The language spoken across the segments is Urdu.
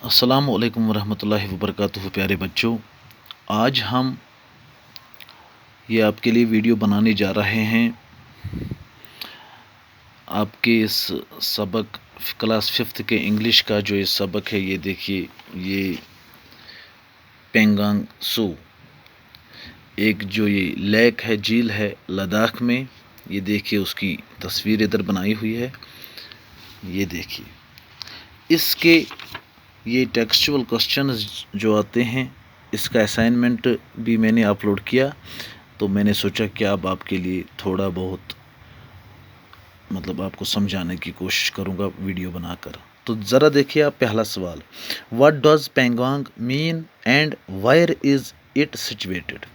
السلام علیکم ورحمۃ اللہ وبرکاتہ پیارے بچوں، آج ہم یہ آپ کے لیے ویڈیو بنانے جا رہے ہیں آپ کے اس سبق کلاس 5 کے انگلش کا جو یہ سبق ہے۔ یہ دیکھیے، یہ پینگانگ سو ایک جو یہ لیک ہے، جھیل ہے لداخ میں۔ یہ دیکھیے، اس کی تصویر ادھر بنائی ہوئی ہے۔ یہ دیکھیے، اس کے یہ ٹیکسچول کوسچنز جو آتے ہیں، اس کا اسائنمنٹ بھی میں نے اپلوڈ کیا، تو میں نے سوچا کہ اب آپ کے لیے تھوڑا بہت آپ کو سمجھانے کی کوشش کروں گا ویڈیو بنا کر۔ تو ذرا دیکھیے آپ، پہلا سوال، what does Pangong mean and where is it situated?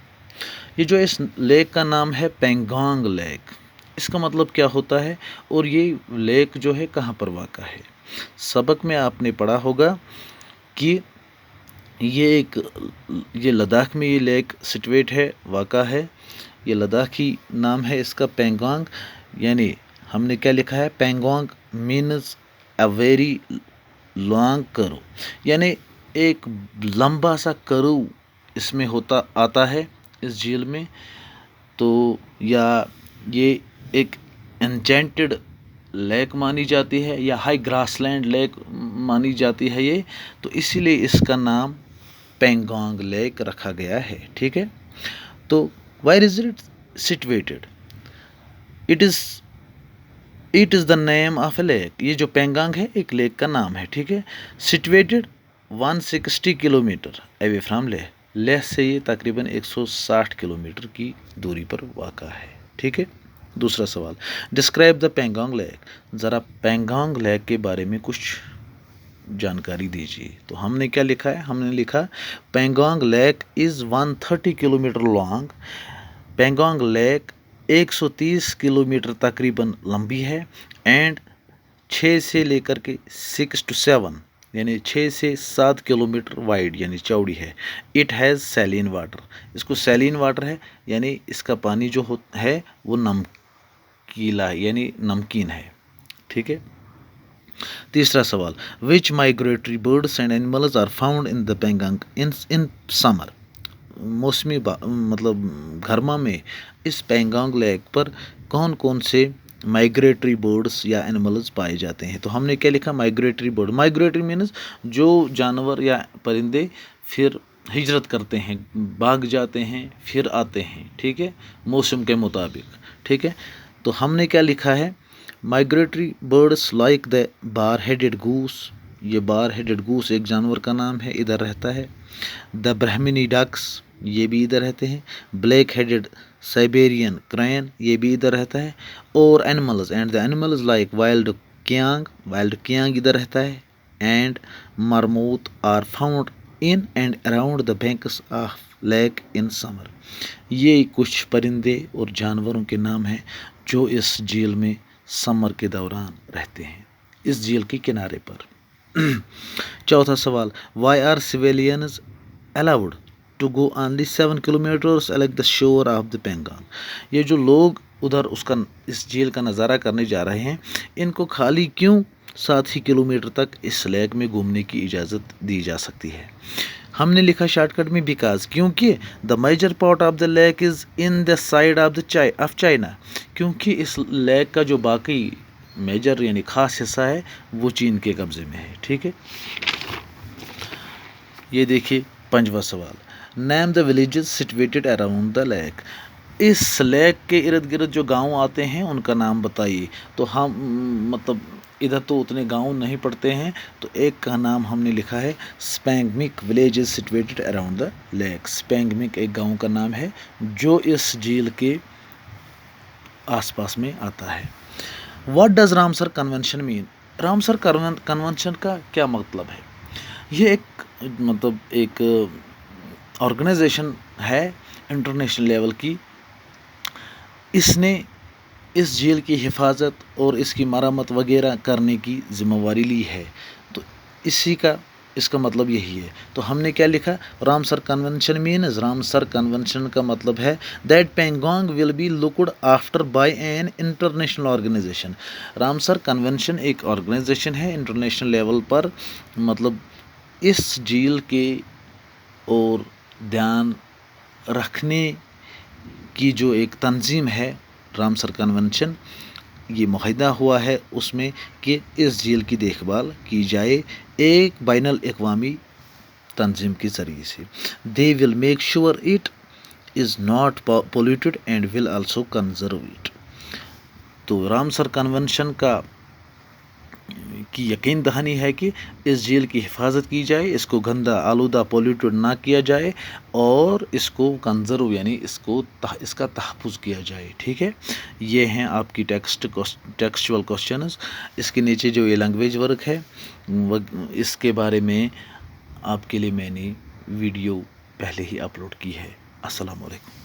یہ جو اس لیک کا نام ہے پینگانگ لیک، اس کا مطلب کیا ہوتا ہے، اور یہ لیک جو ہے کہاں پر واقع ہے؟ سبق میں آپ نے پڑھا ہوگا کہ یہ لداخ میں یہ لیک سٹویٹ ہے، واقع ہے۔ یہ لداخی نام ہے اس کا پینگانگ، یعنی ہم نے کیا لکھا ہے، Pangong means a very long کرو، یعنی ایک لمبا سا کرو اس میں آتا ہے اس جھیل میں۔ تو یا یہ ایک انچینٹڈ لیک مانی جاتی ہے، یا ہائی گراس لینڈ لیک مانی جاتی ہے یہ، تو اسی لیے اس کا نام پینگانگ لیک رکھا گیا ہے، ٹھیک ہے۔ تو wire is it situated? It is the name of a leak. یہ جو پینگانگ ہے ایک لیک کا نام ہے، ٹھیک ہے۔ Situated 160 kilometre away from Leh سے یہ تقریباً 160 کلو میٹر کی دوری پر واقع ہے، ٹھیک ہے۔ دوسرا سوال، ڈسکرائب دا پینگانگ لیک، ذرا پینگانگ لیک کے بارے میں کچھ جانکاری دیجیے۔ تو ہم نے کیا لکھا ہے، ہم نے لکھا پینگانگ لیک از 130 کلو میٹر لانگ۔ پینگانگ لیک 130 کلو میٹر تقریباً لمبی ہے، اینڈ 6 سے لے کر کے 6 to 7 یعنی 6 سے 7 کلو میٹر وائڈ یعنی چوڑی ہے۔ اٹ ہیز سیلین واٹر، اس کو سیلین واٹر ہے، یعنی اس کا پانی جو ہے وہ نمکیلا یعنی نمکین ہے، ٹھیک ہے۔ تیسرا سوال، which migratory birds and animals are found in the Pangong in summer? موسمی گرما میں اس پینگانگ لیک پر کون کون سے مائگریٹری برڈس یا اینیملز پائے جاتے ہیں؟ تو ہم نے کیا لکھا، مائگریٹری برڈ، مائگریٹری مینز جو جانور یا پرندے پھر ہجرت کرتے ہیں، بھاگ جاتے ہیں پھر آتے ہیں، ٹھیک ہے، موسم کے مطابق، ٹھیک ہے۔ تو ہم نے کیا لکھا ہے، migratory birds like the bar headed goose, یہ بار ہیڈڈ گوس ایک جانور کا نام ہے، ادھر رہتا ہے۔ دا برہمنی ڈکس، یہ بھی ادھر رہتے ہیں۔ بلیک ہیڈڈ سائبیرین کرین، یہ بھی ادھر رہتا ہے۔ اور animals and the animals like wild kiang ادھر رہتا ہے۔ And marmot are found in and around the banks of lake in summer. یہ کچھ پرندے اور جانوروں کے نام ہیں جو اس جھیل میں سمر کے دوران رہتے ہیں، اس جھیل کے کنارے پر۔ چوتھا سوال، why are civilians allowed to go only 7 kilometers along the shore of the Pangong? یہ جو لوگ ادھر اس جھیل کا نظارہ کرنے جا رہے ہیں، ان کو خالی کیوں 7 ہی کلومیٹر تک اس لیک میں گھومنے کی اجازت دی جا سکتی ہے؟ ہم نے لکھا شارٹ کٹ میں، بیکاز، کیونکہ the major part of the lake is in the side of China, کیونکہ اس لیک کا جو باقی میجر یعنی خاص حصہ ہے وہ چین کے قبضے میں ہے، ٹھیک ہے۔ یہ دیکھیے پانچواں سوال، name the villages situated around the lake. اس لیک کے ارد گرد جو گاؤں آتے ہیں ان کا نام بتائیے۔ تو ہم ادھر تو اتنے گاؤں نہیں پڑتے ہیں، تو ایک کا نام ہم نے لکھا ہے Spangmik village is situated around the lake. Spangmik ایک گاؤں کا نام ہے جو اس جھیل کے آس پاس میں آتا ہے۔ What does Ramsar Convention mean? Ramsar convention کا کیا مطلب ہے؟ یہ ایک آرگنائزیشن ہے انٹرنیشنل لیول کی، اس نے اس جھیل کی حفاظت اور اس کی مرمت وغیرہ کرنے کی ذمہ داری لی ہے، تو اس کا مطلب یہی ہے۔ تو ہم نے کیا لکھا، Ramsar convention means, Ramsar convention کا مطلب ہے that Pangong will be looked after by an international organization. Ramsar convention ایک آرگنائزیشن ہے انٹرنیشنل لیول پر، اس جھیل کے اور دھیان رکھنے کی جو ایک تنظیم ہے رامسر کنونشن، یہ معاہدہ ہوا ہے اس میں کہ اس جھیل کی دیکھ بھال کی جائے ایک بین الاقوامی تنظیم کے ذریعے سے. They will make sure it is not polluted and will also conserve it. تو رامسر کنونشن کی یقین دہانی ہے کہ اس جھیل کی حفاظت کی جائے، اس کو گندا آلودہ پولیوٹیڈ نہ کیا جائے، اور اس کو کنزرو یعنی اس کا تحفظ کیا جائے. ٹھیک ہے، یہ ہیں آپ کی ٹیکسچول کوشچنز. اس کے نیچے جو یہ لینگویج ورک ہے اس کے بارے میں آپ کے لیے میں نے ویڈیو پہلے ہی اپلوڈ کی ہے. السلام علیکم.